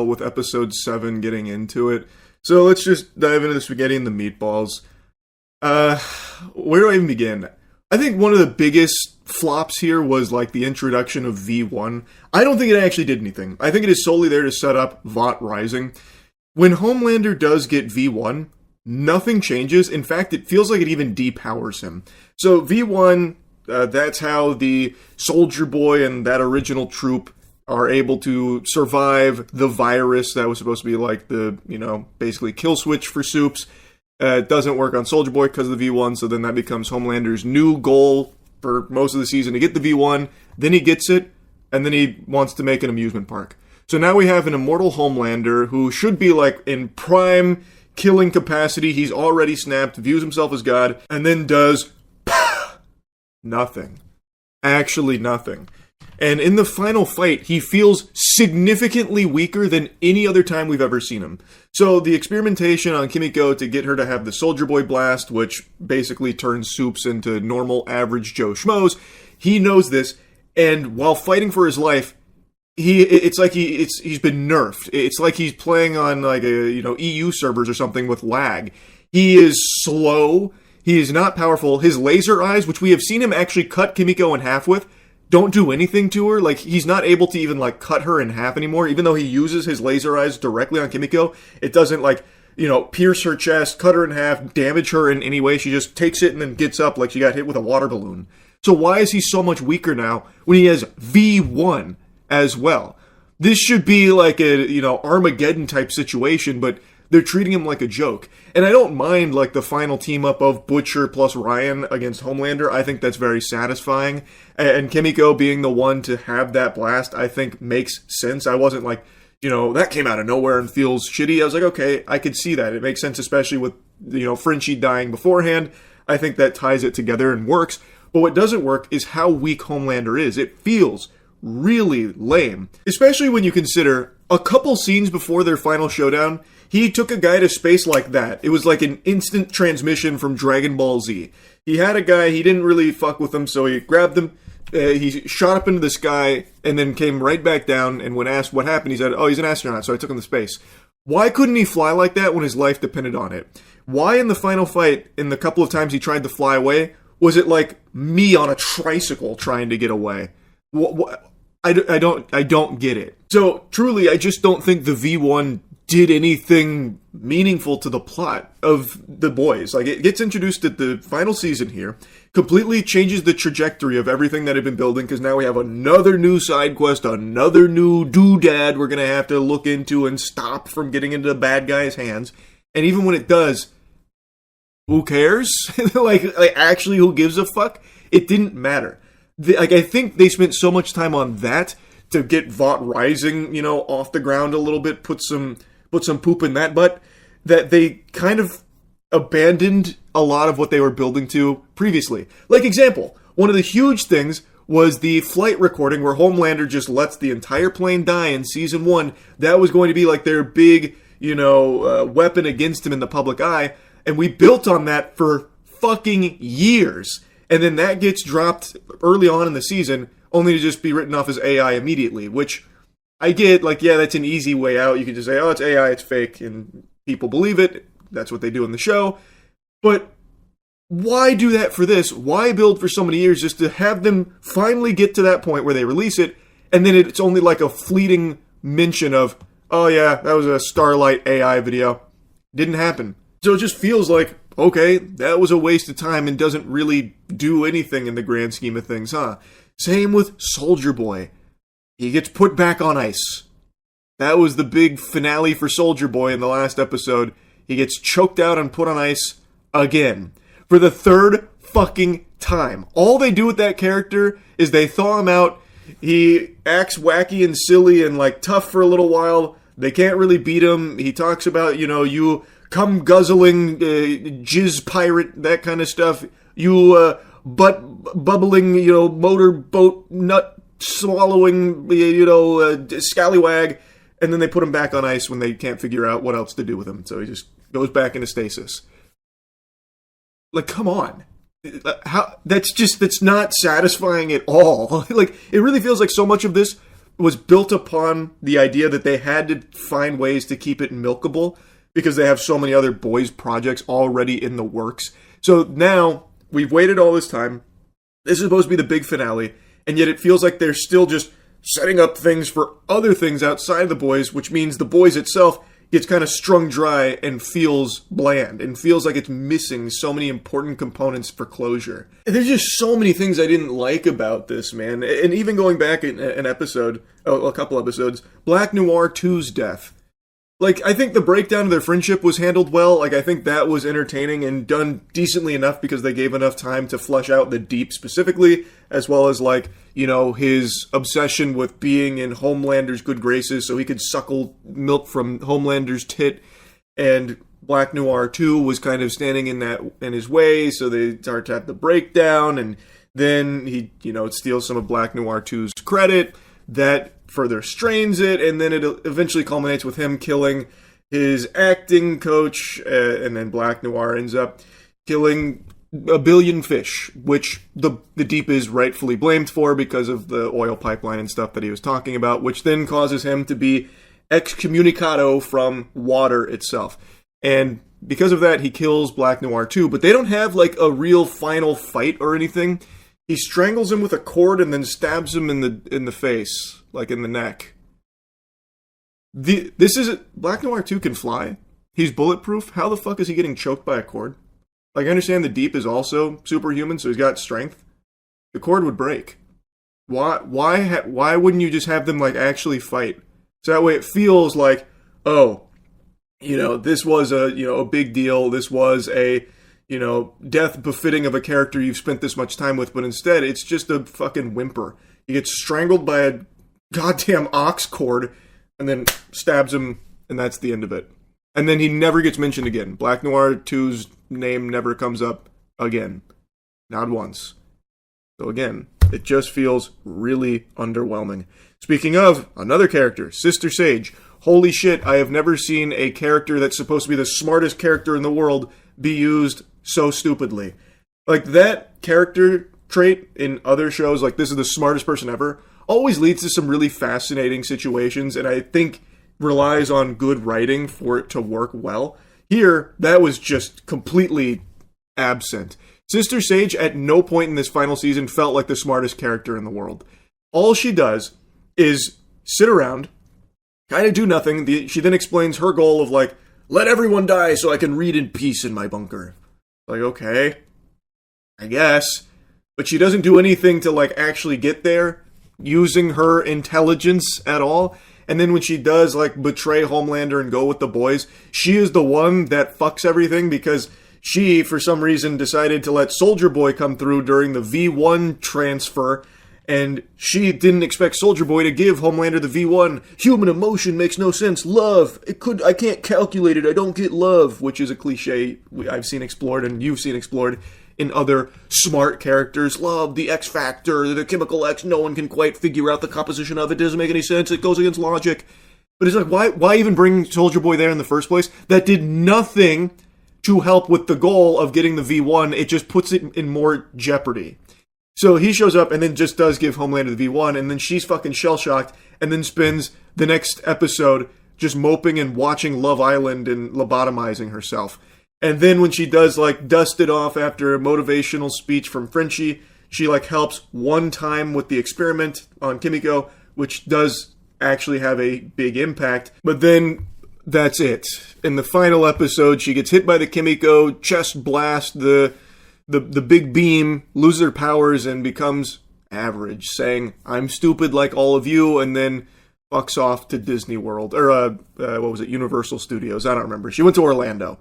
with episode 7 getting into it. So let's just dive into the spaghetti and the meatballs. Where do I even begin? I think one of the biggest flops here was like the introduction of V1. I don't think it actually did anything. I think it is solely there to set up Vought Rising. When Homelander does get V1, nothing changes. In fact, it feels like it even depowers him. So V1, that's how the Soldier Boy and that original troop are able to survive the virus that was supposed to be like the, basically kill switch for Soups. It doesn't work on Soldier Boy because of the V1, so then that becomes Homelander's new goal for most of the season to get the V1. Then he gets it, and then he wants to make an amusement park. So now we have an immortal Homelander who should be like in prime killing capacity. He's already snapped, views himself as God, and then does nothing. Actually nothing. And in the final fight, he feels significantly weaker than any other time we've ever seen him. So the experimentation on Kimiko to get her to have the Soldier Boy blast, which basically turns Soups into normal average Joe Schmoes, he knows this, and while fighting for his life, he's been nerfed. It's like he's playing on like a EU servers or something with lag. He is slow. He is not powerful. His laser eyes, which we have seen him actually cut Kimiko in half with, don't do anything to her. Like, he's not able to even, like, cut her in half anymore. Even though he uses his laser eyes directly on Kimiko, it doesn't, like, pierce her chest, cut her in half, damage her in any way. She just takes it and then gets up like she got hit with a water balloon. So why is he so much weaker now when he has V1 as well? This should be like a, Armageddon type situation, but they're treating him like a joke. And I don't mind, like, the final team-up of Butcher plus Ryan against Homelander. I think that's very satisfying. And Kimiko being the one to have that blast, I think makes sense. I wasn't like, that came out of nowhere and feels shitty. I was like, okay, I could see that. It makes sense, especially with, Frenchie dying beforehand. I think that ties it together and works. But what doesn't work is how weak Homelander is. It feels really lame. Especially when you consider a couple scenes before their final showdown, he took a guy to space like that. It was like an instant transmission from Dragon Ball Z. He had a guy, he didn't really fuck with him, so he grabbed him, he shot up into the sky, and then came right back down, and when asked what happened, he said, oh, he's an astronaut, so I took him to space. Why couldn't he fly like that when his life depended on it? Why in the final fight, in the couple of times he tried to fly away, was it like me on a tricycle trying to get away? I don't get it. So, truly, I just don't think the V1 did anything meaningful to the plot of the boys. Like, it gets introduced at the final season here, completely changes the trajectory of everything that had been building, because now we have another new side quest, another new doodad we're going to have to look into and stop from getting into the bad guy's hands. And even when it does, who cares? like actually, who gives a fuck? It didn't matter. I think they spent so much time on that to get Vought Rising, off the ground a little bit, put some poop in that butt, that they kind of abandoned a lot of what they were building to previously. Like, example, one of the huge things was the flight recording where Homelander just lets the entire plane die in season 1. That was going to be like their big, weapon against him in the public eye, and we built on that for fucking years. And then that gets dropped early on in the season, only to just be written off as AI immediately, which I get, like, yeah, that's an easy way out. You can just say, oh, it's AI, it's fake, and people believe it. That's what they do in the show. But why do that for this? Why build for so many years just to have them finally get to that point where they release it, and then it's only like a fleeting mention of, oh yeah, that was a Starlight AI video. Didn't happen. So it just feels like, okay, that was a waste of time and doesn't really do anything in the grand scheme of things, huh? Same with Soldier Boy. He gets put back on ice. That was the big finale for Soldier Boy in the last episode. He gets choked out and put on ice again. For the third fucking time. All they do with that character is they thaw him out. He acts wacky and silly and like tough for a little while. They can't really beat him. He talks about, you cum guzzling, jizz pirate, that kind of stuff. You butt bubbling, motorboat nut swallowing, scallywag, and then they put him back on ice when they can't figure out what else to do with him. So he just goes back into stasis. Like, come on. That's not satisfying at all. Like, it really feels like so much of this was built upon the idea that they had to find ways to keep it milkable because they have so many other boys projects already in the works. So now we've waited all this time. This is supposed to be the big finale, and yet it feels like they're still just setting up things for other things outside the boys, which means the boys itself gets kind of strung dry and feels bland and feels like it's missing so many important components for closure. And there's just so many things I didn't like about this, man. And even going back a couple episodes, Black Noir 2's death. Like, I think the breakdown of their friendship was handled well. Like, I think that was entertaining and done decently enough because they gave enough time to flesh out the Deep specifically, as well as, like, you know, his obsession with being in Homelander's good graces so he could suckle milk from Homelander's tit. And Black Noir 2 was kind of standing in his way, so they start to have the breakdown, and then he, you know, steals some of Black Noir 2's credit. That further strains it, and then it eventually culminates with him killing his acting coach, and then Black Noir ends up killing a billion fish, which the Deep is rightfully blamed for because of the oil pipeline and stuff that he was talking about, which then causes him to be excommunicado from water itself. And because of that, he kills Black Noir too, but they don't have like a real final fight or anything. He strangles him with a cord and then stabs him in the face, like in the neck. Black Noir 2 can fly. He's bulletproof. How the fuck is he getting choked by a cord? Like, I understand the Deep is also superhuman, so he's got strength. The cord would break. Why wouldn't you just have them like actually fight? So that way it feels like, oh, you know, this was a big deal. This was a, you know, death befitting of a character you've spent this much time with, but instead it's just a fucking whimper. He gets strangled by a goddamn ox cord and then stabs him, and that's the end of it. And then he never gets mentioned again. Black Noir 2's name never comes up again. Not once. So again, it just feels really underwhelming. Speaking of, another character, Sister Sage. Holy shit, I have never seen a character that's supposed to be the smartest character in the world be used so stupidly. Like, that character trait in other shows, like this is the smartest person ever, always leads to some really fascinating situations, and I think relies on good writing for it to work well. Here, that was just completely absent. Sister Sage at no point in this final season felt like the smartest character in the world. All she does is sit around, kind of do nothing. She then explains her goal of like, let everyone die so I can read in peace in my bunker. Like, okay, I guess. But she doesn't do anything to like actually get there using her intelligence at all. And then when she does like betray Homelander and go with the boys, she is the one that fucks everything because she, for some reason, decided to let Soldier Boy come through during the V1 transfer, and she didn't expect Soldier Boy to give Homelander the V1. Human emotion makes no sense. Love. I can't calculate it. I don't get love, which is a cliche I've seen explored and you've seen explored in other smart characters. Love, the X factor, the chemical X, no one can quite figure out the composition of it. Doesn't make any sense. It goes against logic. But it's like, why even bring Soldier Boy there in the first place? That did nothing to help with the goal of getting the V1. It just puts it in more jeopardy. So he shows up and then just does give Homelander the V1, and then she's fucking shell-shocked, and then spends the next episode just moping and watching Love Island and lobotomizing herself. And then when she does, like, dust it off after a motivational speech from Frenchie, she, like, helps one time with the experiment on Kimiko, which does actually have a big impact. But then that's it. In the final episode, she gets hit by the Kimiko, chest blast, the big beam, loses her powers, and becomes average, saying, I'm stupid like all of you, and then fucks off to Disney World. Or, Universal Studios. I don't remember. She went to Orlando.